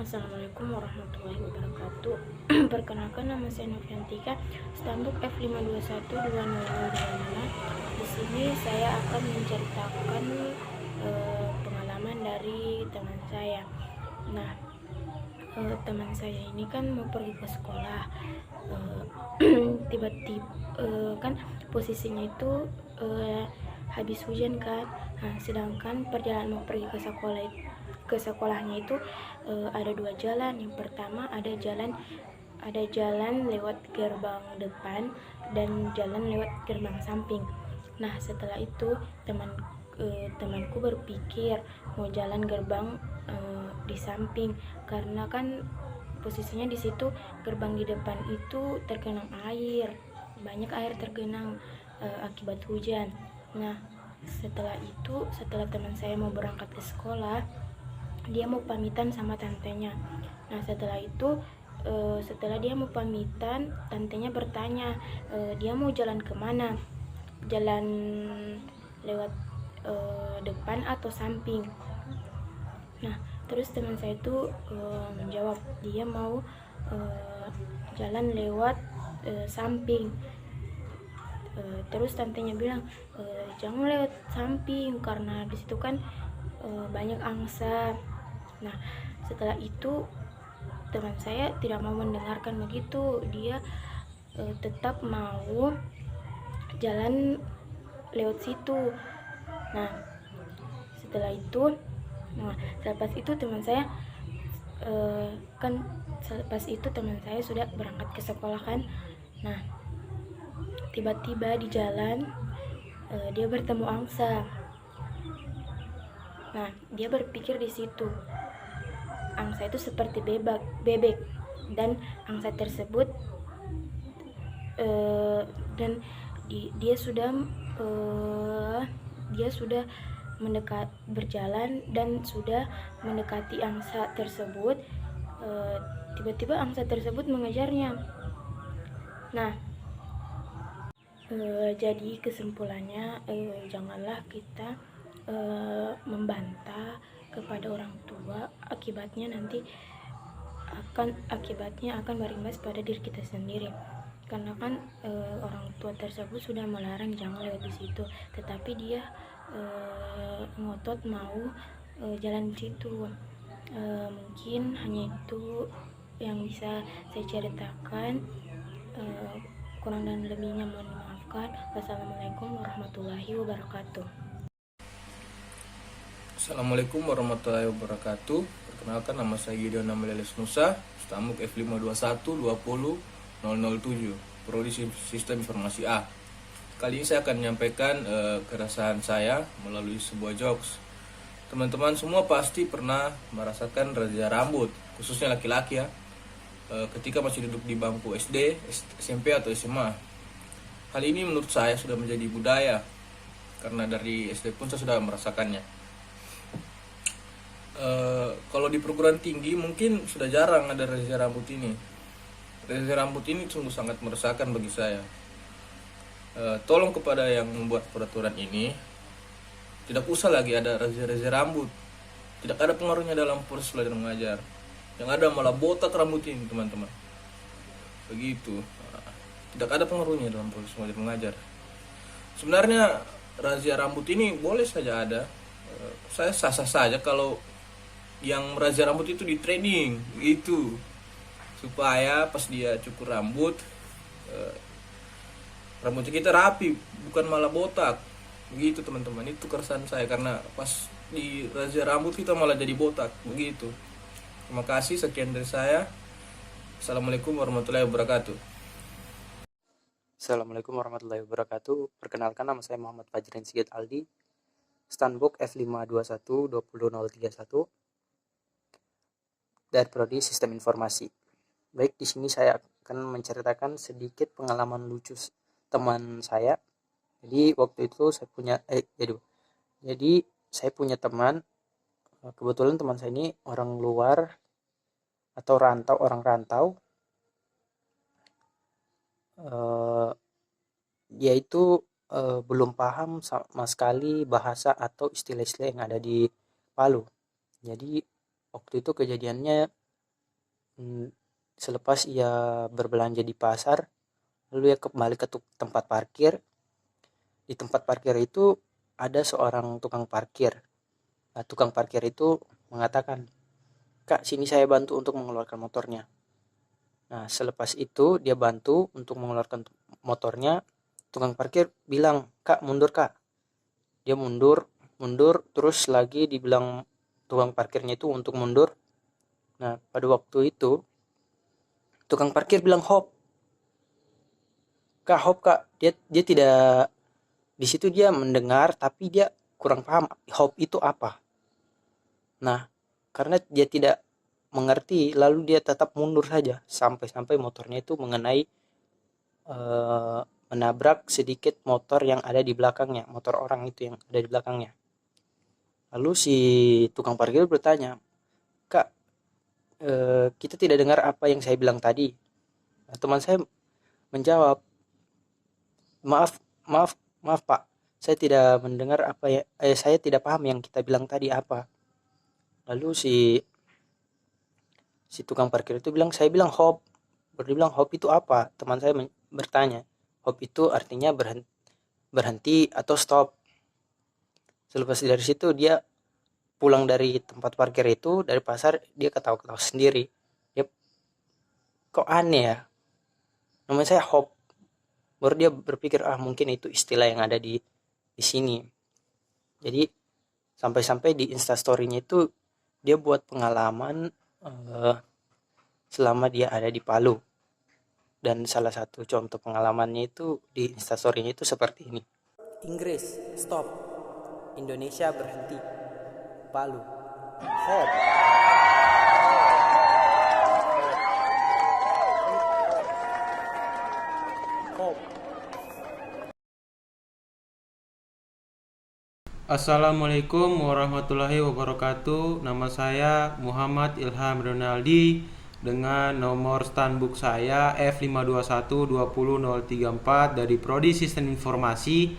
Assalamualaikum warahmatullahi wabarakatuh. Perkenalkan, nama saya Noviantika, Stambuk F5212025. Di sini saya akan menceritakan pengalaman dari teman saya. Nah, teman saya ini kan mau pergi ke sekolah. Tiba-tiba kan posisinya itu habis hujan kan. Nah, sedangkan perjalanan mau pergi ke sekolahnya itu ada dua jalan. Yang pertama ada jalan lewat gerbang depan dan jalan lewat gerbang samping. Nah, setelah itu temanku berpikir mau jalan gerbang di samping, karena kan posisinya di situ gerbang di depan itu tergenang air, banyak air tergenang akibat hujan. Nah, setelah teman saya mau berangkat ke sekolah, dia mau pamitan sama tantenya. Nah, setelah dia mau pamitan, tantenya bertanya dia mau jalan kemana, jalan lewat depan atau samping. Nah, terus teman saya itu menjawab dia mau jalan lewat samping. Terus tantenya bilang jangan lewat samping karena disitu kan banyak angsa. Nah, setelah itu teman saya tidak mau mendengarkan begitu, dia tetap mau jalan lewat situ. Nah, setelah itu selepas itu teman saya sudah berangkat ke sekolah kan. Nah, tiba-tiba di jalan dia bertemu angsa. Nah, dia berpikir di situ angsa itu seperti bebek, dan angsa tersebut dia sudah berjalan dan sudah mendekati angsa tersebut. Tiba-tiba angsa tersebut mengejarnya. Nah, jadi kesimpulannya, janganlah kita membantah kepada orang tua, akibatnya akan berimbas pada diri kita sendiri. Karena kan orang tua tersebut sudah melarang jangan lewat di situ, tetapi dia ngotot mau jalan di situ. Mungkin hanya itu yang bisa saya ceritakan. Kurang dan lebihnya mohon dimaafkan. Wassalamualaikum warahmatullahi wabarakatuh. Assalamualaikum warahmatullahi wabarakatuh. Perkenalkan, nama saya Gideon Namaleles Nusa, Stambuk F521200007, Prodi Sistem Informasi A. Kali ini saya akan menyampaikan keresahan saya melalui sebuah jokes. Teman-teman semua pasti pernah merasakan razia rambut, khususnya laki-laki ya, ketika masih duduk di bangku SD, SMP atau SMA. Hal ini menurut saya sudah menjadi budaya, karena dari SD pun saya sudah merasakannya. Kalau di perguruan tinggi mungkin sudah jarang ada razia rambut ini. Razia rambut ini sungguh sangat meresahkan bagi saya. Tolong kepada yang membuat peraturan ini, tidak usah lagi ada razia rambut. Tidak ada pengaruhnya dalam proses belajar mengajar. Yang ada malah botak rambut ini, teman-teman. Begitu. Tidak ada pengaruhnya dalam proses belajar mengajar. Sebenarnya razia rambut ini boleh saja ada. Saya sah-sah saja kalau yang razia rambut itu di training gitu, supaya pas dia cukur rambut, rambutnya kita rapi, bukan malah botak. Begitu teman-teman, itu keresahan saya, karena pas di razia rambut kita malah jadi botak. Begitu. Terima kasih, sekian dari saya. Assalamualaikum warahmatullahi wabarakatuh. Assalamualaikum warahmatullahi wabarakatuh. Perkenalkan, nama saya Muhammad Fajrin Sigit Aldi, Stanbook F521200031 dari Prodi Sistem Informasi. Baik, di sini saya akan menceritakan sedikit pengalaman lucu teman saya. Jadi waktu itu saya punya teman. Kebetulan teman saya ini orang luar atau orang rantau. Dia itu belum paham sama sekali bahasa atau istilah-istilah yang ada di Palu. Jadi waktu itu kejadiannya Selepas ia berbelanja di pasar, lalu ia kembali ke tempat parkir. Di tempat parkir itu ada seorang tukang parkir. Nah, tukang parkir itu mengatakan, "Kak, sini saya bantu untuk mengeluarkan motornya." Nah, selepas itu dia bantu untuk mengeluarkan motornya. Tukang parkir bilang, "Kak, mundur kak." Dia mundur, terus lagi dibilang tukang parkirnya itu untuk mundur. Nah, pada waktu itu tukang parkir bilang hop. Kak, hop kak. Dia tidak, di situ dia mendengar tapi dia kurang paham hop itu apa. Nah, karena dia tidak mengerti, lalu dia tetap mundur saja sampai motornya itu mengenai menabrak sedikit motor yang ada di belakangnya, motor orang itu yang ada di belakangnya. Lalu si tukang parkir bertanya, "Kak, kita tidak dengar apa yang saya bilang tadi." Nah, teman saya menjawab, maaf Pak, saya tidak mendengar apa ya, saya tidak paham yang kita bilang tadi apa." Lalu si tukang parkir itu bilang, "Saya bilang hop." Baru bilang, "Hop itu apa?" Teman saya bertanya. Hop itu artinya berhenti atau stop. Selepas dari situ dia pulang dari tempat parkir itu, dari pasar, dia ketawa-ketawa sendiri. Dia, kok aneh ya, namanya saya hop. Baru dia berpikir, mungkin itu istilah yang ada di sini. Jadi sampai-sampai di Instastory-nya itu dia buat pengalaman selama dia ada di Palu. Dan salah satu contoh pengalamannya itu di Instastory-nya itu seperti ini. Inggris, stop. Indonesia, berhenti. Palu, hop. Hop. Assalamualaikum warahmatullahi wabarakatuh. Nama saya Muhammad Ilham Ronaldi dengan nomor standbook saya F521-20034 dari Prodi Sistem Informasi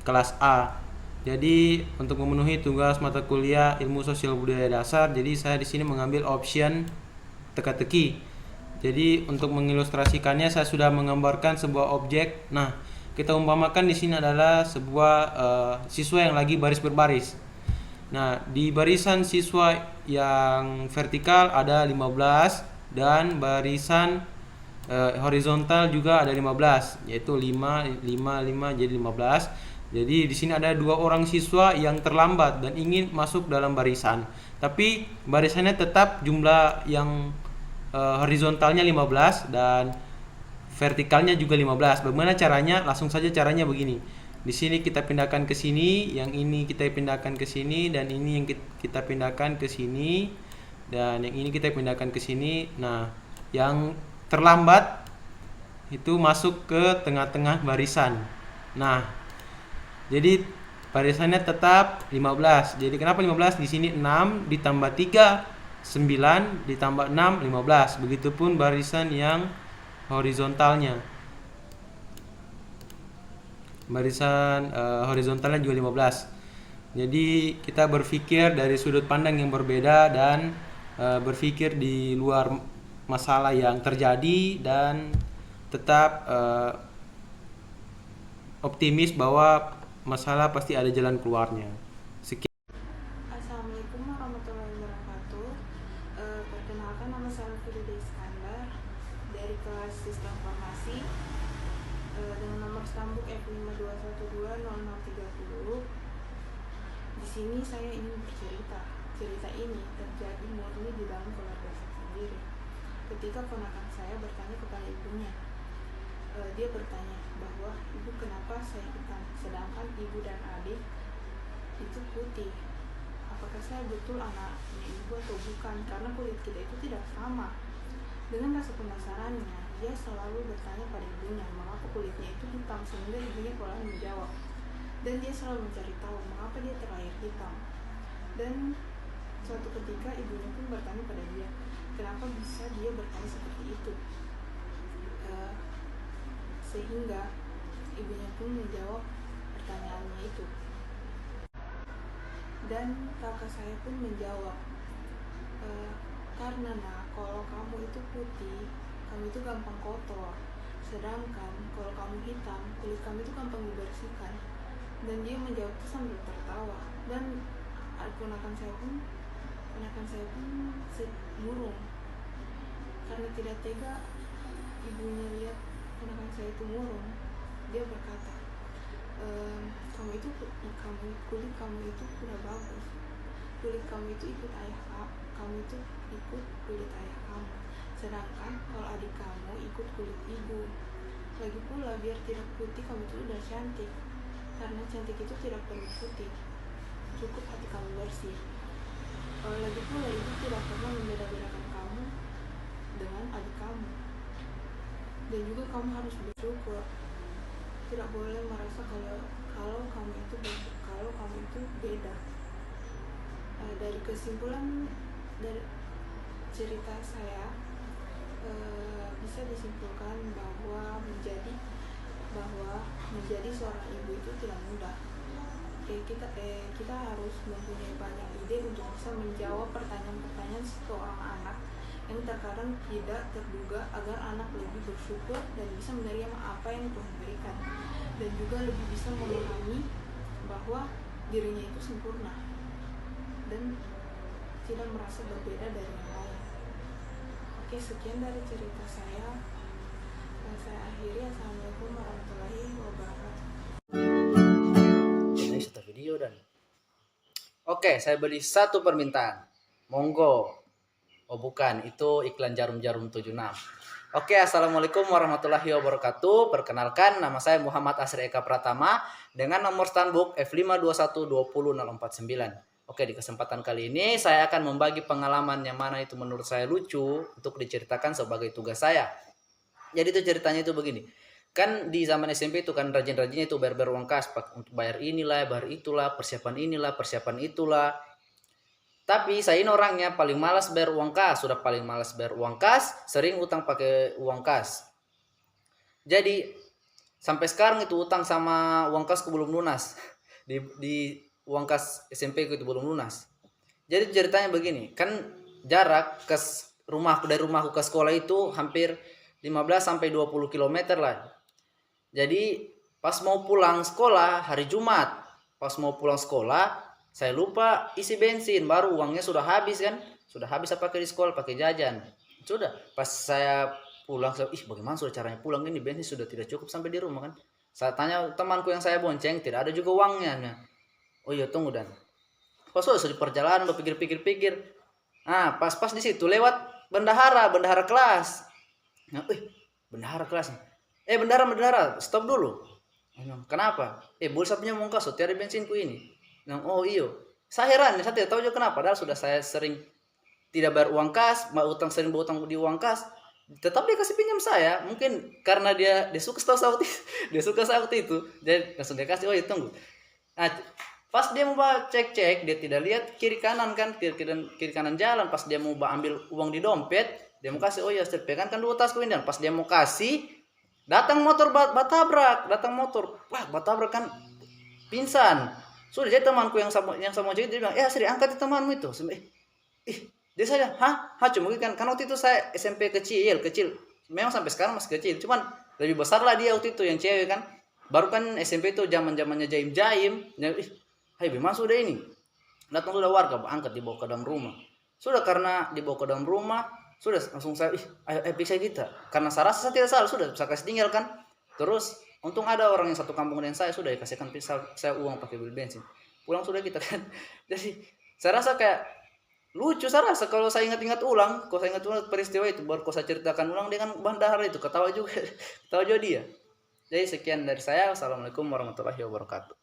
kelas A. Jadi untuk memenuhi tugas mata kuliah Ilmu Sosial Budaya Dasar, jadi saya di sini mengambil option teka-teki. Jadi untuk mengilustrasikannya saya sudah menggambarkan sebuah objek. Nah, kita umpamakan di sini adalah sebuah siswa yang lagi baris berbaris. Nah, di barisan siswa yang vertikal ada 15 dan barisan horizontal juga ada 15, yaitu 5 jadi 15. Jadi di sini ada 2 orang siswa yang terlambat dan ingin masuk dalam barisan. Tapi barisannya tetap jumlah yang horizontalnya 15 dan vertikalnya juga 15. Bagaimana caranya? Langsung saja caranya begini. Di sini kita pindahkan ke sini, yang ini kita pindahkan ke sini, dan ini yang kita pindahkan ke sini, dan yang ini kita pindahkan ke sini. Nah, yang terlambat itu masuk ke tengah-tengah barisan. Nah, jadi barisannya tetap 15. Jadi kenapa 15? Di sini 6 ditambah 3 9 ditambah 6 15. Begitupun barisan yang horizontalnya. Barisan horizontalnya juga 15. Jadi kita berpikir dari sudut pandang yang berbeda dan berpikir di luar masalah yang terjadi dan tetap optimis bahwa masalah pasti ada jalan keluarnya. Sekian. Assalamualaikum warahmatullahi wabarakatuh. Perkenalkan, nama saya Firida Iskandar dari kelas Sistem Informasi dengan nomor stambuk F521200030. Di sini saya ingin bercerita. Cerita ini terjadi murni di dalam keluarga saya sendiri. Ketika ponakan saya bertanya kepada ibunya, dia bertanya bahwa, "Ibu, kenapa saya hitam sedangkan ibu dan adik itu putih? Apakah saya betul anaknya ibu atau bukan? Karena kulit kita itu tidak sama." Dengan rasa penasarannya, dia selalu bertanya pada ibunya mengapa kulitnya itu hitam, sehingga ibunya perlahan menjawab. Dan dia selalu mencari tahu mengapa dia terlahir hitam. Dan suatu ketika ibunya pun bertanya pada dia, kenapa bisa dia bertanya seperti itu? Sehingga ibunya pun menjawab pertanyaannya itu. Dan kakak saya pun menjawab, Karena kalau kamu itu putih, kamu itu gampang kotor. Sedangkan kalau kamu hitam, kulit kamu itu gampang dibersihkan. Dan dia menjawab itu sambil tertawa. Dan ponakan saya pun murung. Karena tidak tega ibunya lihat ponakan saya itu murung, dia berkata, kulit kamu itu udah bagus, kulit kamu itu ikut ayah kamu itu ikut kulit ayah kamu, sedangkan kalau adik kamu ikut kulit ibu. Lagi pula biar tidak putih kamu itu udah cantik, karena cantik itu tidak perlu putih, cukup hati kamu bersih. Lagi pula ibu tidak pernah membeda-bedakan kamu dengan adik kamu, dan juga kamu harus bersyukur. Tidak boleh merasa kalau kamu itu beda. Dari kesimpulan dari cerita saya, bisa disimpulkan bahwa menjadi seorang ibu itu tidak mudah. Kita harus mempunyai banyak ide untuk bisa menjawab pertanyaan-pertanyaan seorang anak yang terkadang tidak terduga, agar anak lebih bersyukur dan bisa menerima apa yang Tuhan berikan, dan juga lebih bisa memahami bahwa dirinya itu sempurna dan tidak merasa berbeda dari yang lain. Oke, sekian dari cerita saya. Saya akhiri. Assalamualaikum warahmatullahi wabarakatuh. Ini satu video dan oke, saya beli satu permintaan. Monggo. Oh bukan, itu iklan jarum-jarum 76. Oke, assalamualaikum warahmatullahi wabarakatuh. Perkenalkan, nama saya Muhammad Asri Eka Pratama dengan nomor standbook F521200049. Oke, di kesempatan kali ini saya akan membagi pengalaman yang mana itu menurut saya lucu untuk diceritakan sebagai tugas saya. Jadi itu ceritanya itu begini. Kan di zaman SMP itu kan rajin-rajinnya itu bayar uang kas untuk bayar inilah, bayar itulah, persiapan inilah, persiapan itulah. Tapi saya ini orangnya paling malas bayar uang kas, sudah paling malas bayar uang kas, sering utang pakai uang kas. Jadi sampai sekarang itu utang sama uang kasku belum lunas. Di uang kas SMP itu belum lunas. Jadi ceritanya begini, kan jarak ke rumahku dari rumahku ke sekolah itu hampir 15 sampai 20 km lah. Jadi pas mau pulang sekolah hari Jumat, saya lupa isi bensin, baru uangnya sudah habis kan. Sudah habis apa pakai di sekolah, pakai jajan. Sudah, pas saya pulang, bagaimana sudah caranya pulang ini, bensin sudah tidak cukup sampai di rumah kan. Saya tanya temanku yang saya bonceng, tidak ada juga uangnya. Oh iya, tunggu dan. Pas sudah di perjalanan berpikir-pikir. Nah, pas di situ lewat bendahara kelas. Nah, bendahara kelas. Bendahara, stop dulu. Kenapa? Boleh punya muka, so tiada bensinku ini. Oh iyo, saya heran, saya tidak tahu juga kenapa. Padahal sudah saya sering tidak bayar uang kas, sering berutang di uang kas, tetap dia kasih pinjam saya. Mungkin karena dia suka saut itu, jadi langsung dia kasih. Oh iya, tunggu. Nah, pas dia mau cek, dia tidak lihat kiri kanan kan, kiri kanan jalan. Pas dia mau ambil uang di dompet, dia mau kasih. Oh iya, saya pegang kan dua tasku ini. Dan pas dia mau kasih, datang motor batabrak. Wah, batabrak kan pingsan. Sudah jadi temanku yang sama jadi dia bilang, Sri angkat temanmu itu. Dia saya, cuma kan waktu itu saya SMP kecil. Memang sampai sekarang masih kecil, cuman lebih besar lah dia waktu itu yang cewek kan. Baru kan SMP itu zamannya jaim. Bagaimana sudah ini? Datang sudah warga, angkat dibawa ke dalam rumah. Sudah karena dibawa ke dalam rumah, sudah langsung saya, ayo periksa kita. Karena saya rasa saya tidak salah, sudah saya kasih tinggal kan. Terus untung ada orang yang satu kampung dengan saya, sudah dikasihkan saya uang pakai beli bensin. Pulang sudah kita kan. Jadi saya rasa kayak lucu, saya rasa kalau saya ingat ulang peristiwa itu, baru saya ceritakan ulang dengan bandara itu, ketawa juga dia. Jadi sekian dari saya. Wassalamualaikum warahmatullahi wabarakatuh.